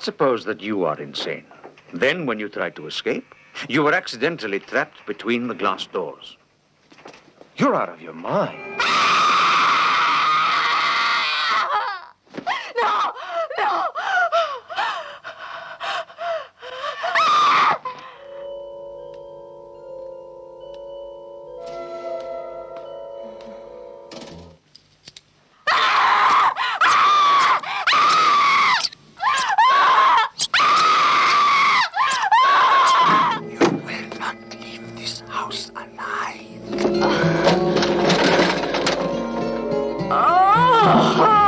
Let's suppose that you are insane. Then, when you try to escape, you were accidentally trapped between the glass doors. You're out of your mind. No! No! Oh!